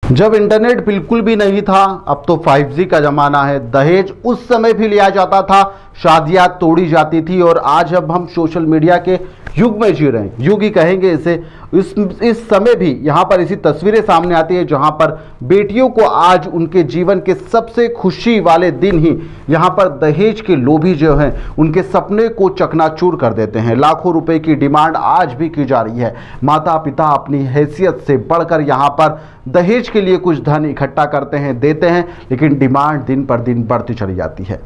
जब इंटरनेट बिल्कुल भी नहीं था, अब तो 5G का जमाना है। दहेज उस समय भी लिया जाता था, शादियां तोड़ी जाती थी, और आज अब हम सोशल मीडिया के युग में जी रहे हैं, युग ही कहेंगे इसे। इस समय भी यहाँ पर ऐसी तस्वीरें सामने आती है जहाँ पर बेटियों को आज उनके जीवन के सबसे खुशी वाले दिन ही यहाँ पर दहेज के लोभी जो हैं उनके सपने को चकनाचूर कर देते हैं। लाखों रुपए की डिमांड आज भी की जा रही है। माता पिता अपनी हैसियत से बढ़कर यहाँ पर दहेज के लिए कुछ धन इकट्ठा करते हैं, देते हैं, लेकिन डिमांड दिन पर दिन बढ़ती चली जाती है।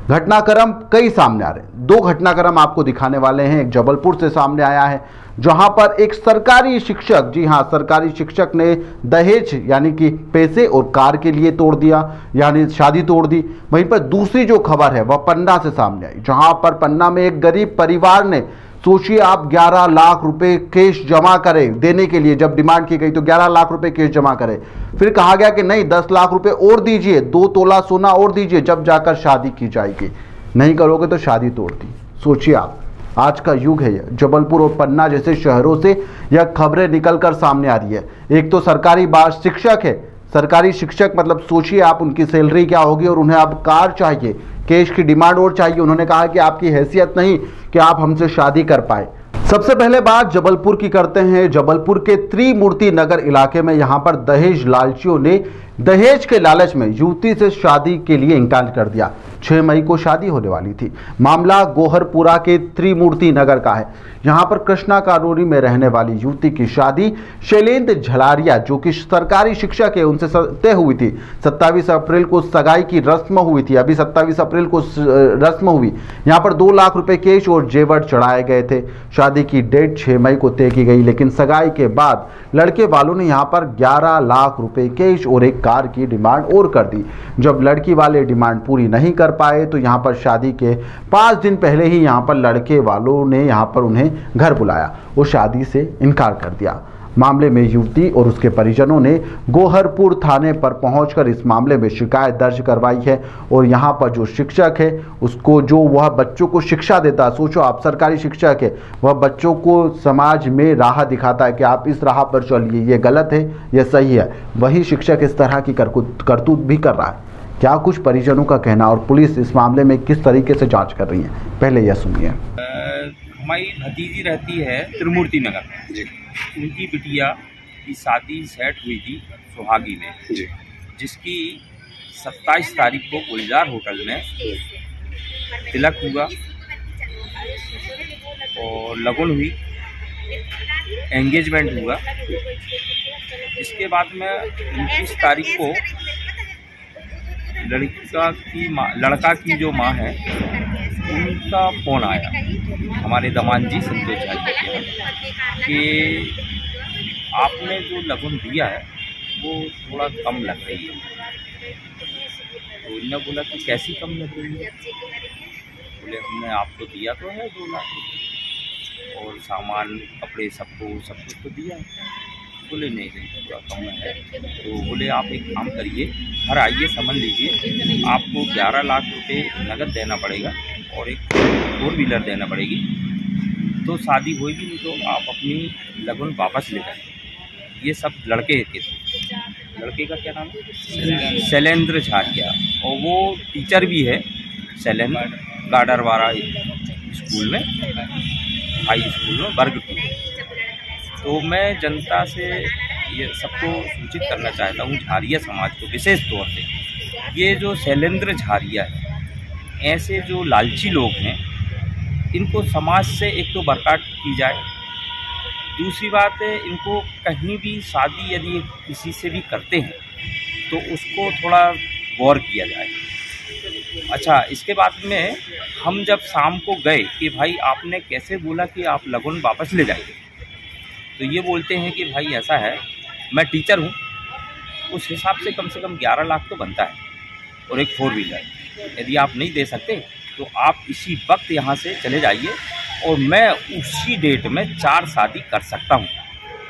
घटनाक्रम कई सामने आ रहे हैं। दो घटनाक्रम आपको दिखाने वाले हैं। एक जबलपुर से सामने आया है जहां पर एक सरकारी शिक्षक, जी हां, सरकारी शिक्षक ने दहेज यानी कि पैसे और कार के लिए तोड़ दिया, यानी शादी तोड़ दी। वहीं पर दूसरी जो खबर है वह पन्ना से सामने आई, जहां पर पन्ना में एक गरीब परिवार ने, सोचिए आप, 11 लाख रुपए कैश जमा करें देने के लिए। जब डिमांड की गई तो 11 लाख रुपए कैश जमा करें, फिर कहा गया कि नहीं 10 लाख रुपए और दीजिए, 2 तोला सोना और दीजिए, जब जाकर शादी की जाएगी। नहीं करोगे तो शादी तोड़ दी। सोचिए आप, आज का युग है। जबलपुर और पन्ना जैसे शहरों से यह खबरें निकलकर सामने आ रही है। एक तो सरकारी शिक्षक है, सरकारी शिक्षक मतलब सोचिए आप उनकी सैलरी क्या होगी, और उन्हें अब कार चाहिए, कैश की डिमांड और चाहिए। उन्होंने कहा कि आपकी हैसियत नहीं कि आप हमसे शादी कर पाए। सबसे पहले बात जबलपुर की करते हैं। जबलपुर के त्रिमूर्ति नगर इलाके में यहाँ पर दहेज लालचियों ने दहेज के लालच में युवती से शादी के लिए इंकार कर दिया। 6 मई को शादी होने वाली थी। मामला गोहरपुरा के त्रिमूर्ति नगर का है। यहाँ पर कृष्णा कॉलोनी में रहने वाली युवती की शादी शैलेंद्र झलारिया, जो कि सरकारी शिक्षक है, उनसे तय हुई थी। 27 अप्रैल को सगाई की रस्म हुई थी। अभी 27 अप्रैल को रस्म हुई। यहाँ पर 2 लाख रुपए कैश और जेवर चढ़ाए गए थे। शादी की डेट 6 मई को तय की गई, लेकिन सगाई के बाद लड़के वालों ने यहाँ पर 11 लाख रुपए कैश और एक कार की डिमांड और कर दी। जब लड़की वाले डिमांड पूरी नहीं कर पाए तो यहाँ पर शादी के 5 दिन पहले ही यहाँ पर लड़के वालों ने यहाँ पर उन्हें घर बुलाया और शादी से इनकार कर दिया। मामले में युवती और उसके परिजनों ने गोहरपुर थाने पर पहुंचकर इस मामले में शिकायत दर्ज करवाई है। और यहाँ पर जो शिक्षक है उसको, जो वह बच्चों को शिक्षा देता, सोचो आप, सरकारी शिक्षक है, वह बच्चों को समाज में राह दिखाता है कि आप इस राह पर चलिए, ये गलत है, ये सही है। वही शिक्षक इस तरह की करतूत भी कर रहा है। क्या कुछ परिजनों का कहना, और पुलिस इस मामले में किस तरीके से जाँच कर रही है, पहले यह सुनिए। हमारी भतीजी रहती है त्रिमूर्ति नगर में। उनकी बिटिया की शादी सेट हुई थी सुहागी में, जिसकी 27 तारीख को गुलजार होटल में तिलक हुआ और लगन हुई, एंगेजमेंट हुआ। इसके बाद में 29 तारीख को लड़का की जो माँ है उनका फ़ोन आया हमारे दमान जी संतोष झा जी कि आपने जो लगन दिया है वो थोड़ा कम लग रही है। तो उन्होंने बोला कि कैसी कम लग रही है? बोले हमने आपको दिया तो है 2 लाख और सामान कपड़े सब कुछ तो दिया है। बोले नहीं थोड़ा कम है। तो बोले आप एक काम करिए, घर आइए, समझ लीजिए, आपको 11 लाख रुपए नगद देना पड़ेगा और एक 4 व्हीलर देना पड़ेगी, तो शादी होगी, नहीं तो आप अपनी लगन वापस ले जाइए। ये सब लड़के के थे। लड़के का क्या नाम है? शैलेंद्र झारिया, और वो टीचर भी है शैलेंद्र, गाडरवाड़ा स्कूल में, हाई स्कूल में, वर्ग 2। तो मैं जनता से ये सबको सूचित करना चाहता हूँ, झारिया समाज को विशेष तौर से, ये जो शैलेंद्र झारिया है, ऐसे जो लालची लोग हैं, इनको समाज से एक तो बर्खास्त की जाए। दूसरी बात है, इनको कहीं भी शादी यदि किसी से भी करते हैं तो उसको थोड़ा गौर किया जाए। अच्छा, इसके बाद में हम जब शाम को गए कि भाई आपने कैसे बोला कि आप लगन वापस ले जाएंगे, तो ये बोलते हैं कि भाई ऐसा है, मैं टीचर हूँ, उस हिसाब से कम 11 लाख तो बनता है और एक 4 व्हीलर। यदि आप नहीं दे सकते तो आप इसी वक्त यहाँ से चले जाइए और मैं उसी डेट में 4 शादी कर सकता हूँ।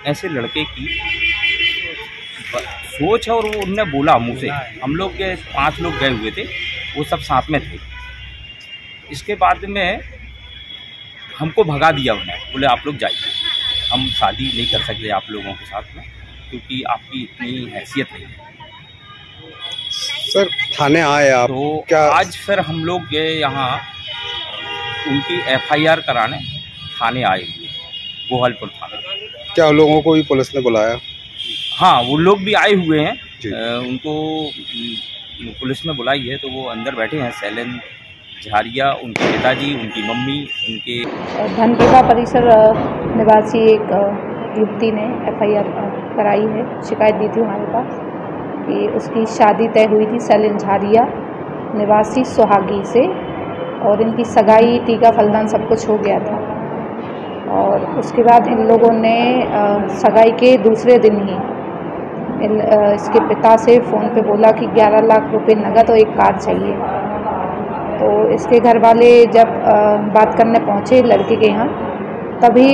ऐसे लड़के की सोच है। और वो उनने बोला मुँह से, हम लोग के 5 लोग गए हुए थे, वो सब साथ में थे। इसके बाद में हमको भगा दिया उन्हें, बोले आप लोग जाइए, हम शादी नहीं कर सकते आप लोगों के साथ में। क्योंकि आपकी इतनी हैसियत नहीं है। सर थाने आए आप तो क्या? आज फिर हम लोग गए यहाँ उनकी FIR कराने, थाने आए हुए, गोहलपुर थाना। क्या लोगों को भी पुलिस ने बुलाया? हाँ, वो लोग भी आए हुए हैं। जी। उनको पुलिस ने बुलाई है, तो वो अंदर बैठे हैं। सैलन झारिया, उनके पिताजी, उनकी मम्मी, उनके धनरेगा परिसर निवासी एक युवती ने FIR कराई है। शिकायत दी थी हमारे पास कि उसकी शादी तय हुई थी सैलन झारिया निवासी सुहागी से, और इनकी सगाई, टीका, फलदान सब कुछ हो गया था। और उसके बाद इन लोगों ने सगाई के दूसरे दिन ही इसके पिता से फ़ोन पे बोला कि 11 लाख रुपए नकद और एक कार चाहिए। तो इसके घर वाले जब बात करने पहुँचे लड़के के यहाँ, तभी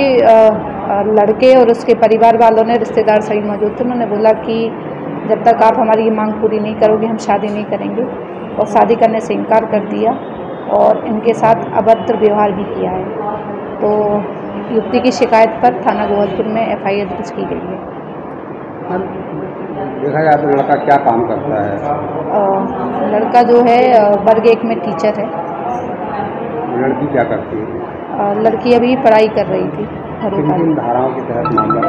लड़के और उसके परिवार वालों ने, रिश्तेदार सभी मौजूद थे, उन्होंने बोला कि जब तक आप हमारी ये मांग पूरी नहीं करोगे हम शादी नहीं करेंगे, और शादी करने से इनकार कर दिया और इनके साथ अभद्र व्यवहार भी किया है। तो युवती की शिकायत पर थाना गोहलपुर में FIR दर्ज की गई है। देखा जाए तो लड़का क्या काम करता है? लड़का जो है वर्ग 1 में टीचर है। लड़की क्या करती है? लड़की अभी पढ़ाई कर रही थी। किन धाराओं के तहत मामला?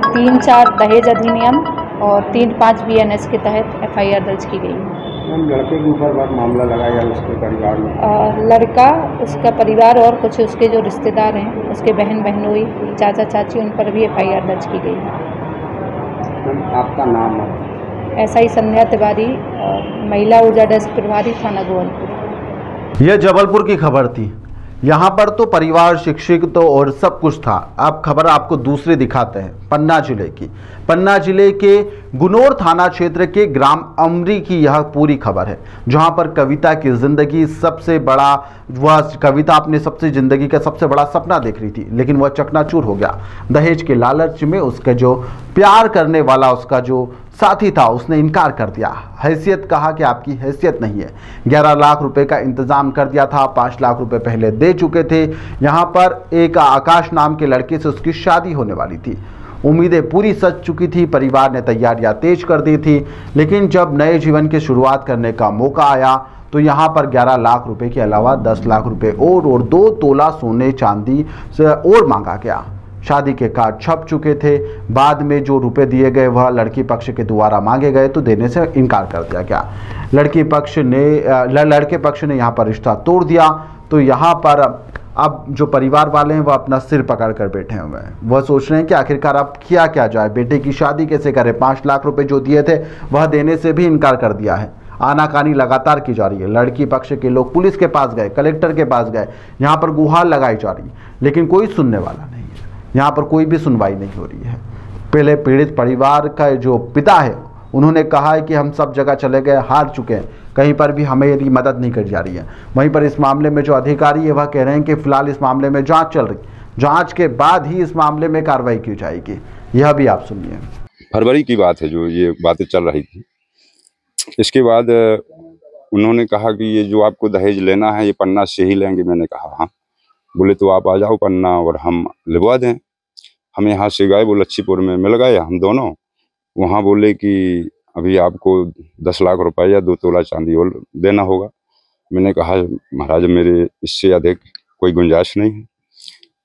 3-4 दहेज अधिनियम और 3-5 BNS के तहत FIR दर्ज की गई है। लड़के के ऊपर बहुत मामला लगा या उसके परिवार में? लड़का, उसका परिवार और कुछ उसके जो रिश्तेदार हैं, उसके बहन बहनोई, चाचा चाची, उन पर भी FIR दर्ज की गई है। आपका नाम? SI संध्या तिवारी, महिला ऊर्जा डेस्क प्रभारी, थाना गोहलपुर। यह जबलपुर की खबर थी। यहाँ पर तो परिवार, शिक्षित तो और सब कुछ था। अब खबर आपको दूसरी दिखाते हैं, पन्ना जिले की। पन्ना जिले के गुनोर थाना क्षेत्र के ग्राम अमरी की यह पूरी खबर है, जहाँ पर कविता की जिंदगी सबसे बड़ा, वह कविता अपने जिंदगी का सबसे बड़ा सपना देख रही थी, लेकिन वह चकनाचूर हो गया। दहेज के लालच में उसका जो प्यार करने वाला उसका जो साथी था, उसने इनकार कर दिया। हैसियत, कहा कि आपकी हैसियत नहीं है। 11 लाख रुपए का इंतजाम कर दिया था, 5 लाख रुपए पहले दे चुके थे। यहाँ पर एक आकाश नाम के लड़के से उसकी शादी होने वाली थी। उम्मीदें पूरी सज चुकी थी, परिवार ने तैयारियां तेज कर दी थी, लेकिन जब नए जीवन की शुरुआत करने का मौका आया तो यहाँ पर 11 लाख रुपए के अलावा 10 लाख रुपए और 2 तोला सोने चांदी से और मांगा गया। शादी के कार्ड छप चुके थे। बाद में जो रुपए दिए गए वह लड़की पक्ष के द्वारा मांगे गए तो देने से इनकार कर दिया गया। लड़के पक्ष ने यहाँ पर रिश्ता तोड़ दिया। तो यहाँ पर अब जो परिवार वाले हैं वह अपना सिर पकड़ कर बैठे हुए हैं। वह सोच रहे हैं कि आखिरकार अब किया क्या जाए, बेटे की शादी कैसे करें। 5 लाख रुपए जो दिए थे वह देने से भी इनकार कर दिया है। आनाकानी लगातार की जा रही है। लड़की पक्ष के लोग पुलिस के पास गए, कलेक्टर के पास गए, यहाँ पर गुहार लगाई जा रही है, लेकिन कोई सुनने वाला नहीं है। यहाँ पर कोई भी सुनवाई नहीं हो रही है। पहले पीड़ित परिवार का जो पिता है, उन्होंने कहा है कि हम सब जगह चले गए, हार चुके हैं, कहीं पर भी हमें मदद नहीं कर जा रही है। वहीं पर इस मामले में जो अधिकारी है वह कह रहे हैं कि फिलहाल इस मामले में जांच चल रही, जांच के बाद ही इस मामले में कार्रवाई की जाएगी। यह भी आप सुनिए। फरवरी की बात है जो ये बातें चल रही थी। इसके बाद उन्होंने कहा कि ये जो आपको दहेज लेना है ये पन्ना से ही लेंगे। मैंने कहा हाँ। बोले तो आप आ जाओ पन्ना और हम लिखवा दें। हम यहाँ से गए, वो लच्छीपुर में मिल गए हम दोनों। वहाँ बोले कि अभी आपको 10 लाख रुपए या 2 तोला चांदी और देना होगा। मैंने कहा महाराज मेरे इससे अधिक कोई गुंजाइश नहीं है।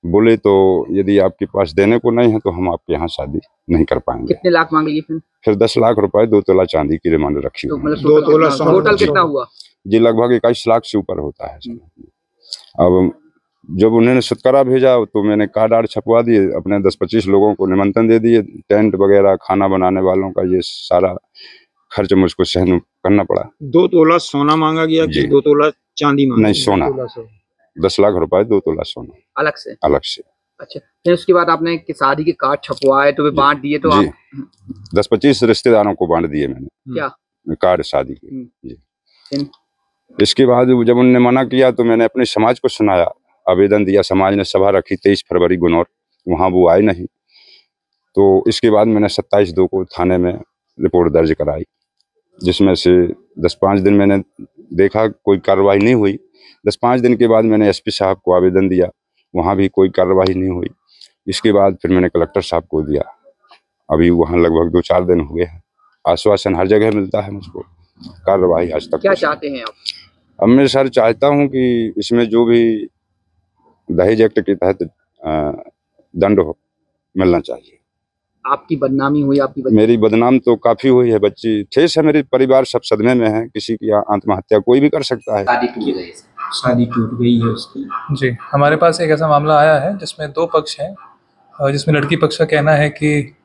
बोले तो यदि आपके पास देने को नहीं है तो हम आपके यहाँ शादी नहीं कर पाएंगे। कितने लाख मांगे फिर 10 लाख रुपए 2 तोला चांदी की डिमांड रखी। तो मतलब 2 तोला टोटल कितना हुआ जी? लगभग 21 लाख से ऊपर होता है। अब जब उन्होंने सत्कारा भेजा तो मैंने कार्ड आर्ड छपवा दिए, अपने 10-25 लोगों को निमंत्रण दे दिए। टेंट वगैरह, खाना बनाने वालों का ये सारा खर्च मुझको सहन करना पड़ा। 2 तोला सोना मांगा गया कि 2 तोला चांदी मांगा? नहीं, सोना। 10 लाख रुपए 2 तोला सोना अलग से। अच्छा, फिर उसके बाद आपने शादी के कार्ड छपवाए तो वे बांट दिए? तो आप 10-25 रिश्तेदारों को बांट दिए मैंने क्या कार्ड शादी के जी। इसके बाद जब उन्होंने मना किया तो मैंने अपने समाज को सुनाया, आवेदन दिया। समाज ने सभा रखी 23 फरवरी गुनौर, वहाँ वो आए नहीं। तो इसके बाद मैंने 27/2 को थाने में रिपोर्ट दर्ज कराई, जिसमें से 10-5 दिन मैंने देखा कोई कार्रवाई नहीं हुई। 10-5 दिन के बाद मैंने SP साहब को आवेदन दिया, वहाँ भी कोई कार्रवाई नहीं हुई। इसके बाद फिर मैंने कलेक्टर साहब को दिया अभी वहाँ लगभग 2-4 दिन हुए हैं। आश्वासन हर जगह मिलता है मुझको, कार्रवाई आज तक। क्या चाहते हैं आप? अब मैं सर चाहता हूँ कि इसमें जो भी दहेज एक्ट के तहत दंड मिलना चाहिए। आपकी बदनामी हुई? मेरी बदनाम तो काफी हुई है, बच्ची ठेस है, मेरे परिवार सब सदमे में है। किसी की आत्महत्या कोई भी कर सकता है। शादी टूट गई है उसकी। जी, हमारे पास एक ऐसा मामला आया है जिसमें 2 पक्ष हैं, जिसमें लड़की पक्ष का कहना है कि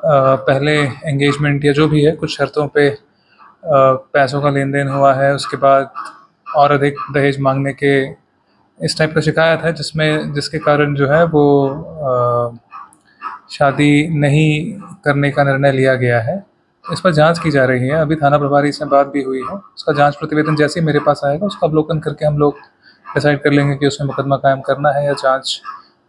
पहले एंगेजमेंट या जो भी है कुछ शर्तों पे पैसों का लेन देन हुआ है, उसके बाद और अधिक दहेज मांगने के इस टाइप का शिकायत है, जिसके कारण जो है वो शादी नहीं करने का निर्णय लिया गया है। इस पर जांच की जा रही है। अभी थाना प्रभारी से बात भी हुई है। उसका जांच प्रतिवेदन जैसे ही मेरे पास आएगा उसका अवलोकन करके हम लोग डिसाइड कर लेंगे कि उसमें मुकदमा कायम करना है या जांच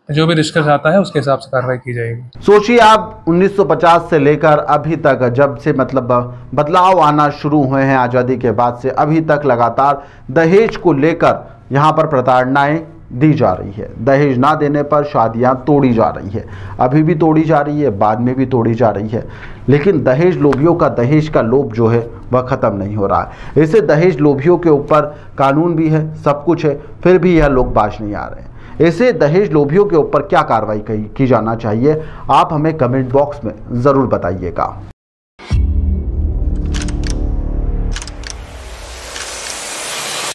जो भी निष्कर्ष आता है उसके हिसाब से कार्रवाई की जाएगी। सोचिए आप 1950 से लेकर अभी तक, जब से मतलब बदलाव आना शुरू हुए हैं आज़ादी के बाद से अभी तक, लगातार दहेज को लेकर यहाँ पर प्रताड़नाएं दी जा रही है। दहेज ना देने पर शादियां तोड़ी जा रही है, अभी भी तोड़ी जा रही है, बाद में भी तोड़ी जा रही है। लेकिन दहेज लोभियों का दहेज का लोभ जो है वह ख़त्म नहीं हो रहा है। ऐसे दहेज लोभियों के ऊपर कानून भी है, सब कुछ है, फिर भी यह लोग बाज नहीं आ रहे हैं। ऐसे दहेज लोभियों के ऊपर क्या कार्रवाई की जाना चाहिए, आप हमें कमेंट बॉक्स में ज़रूर बताइएगा।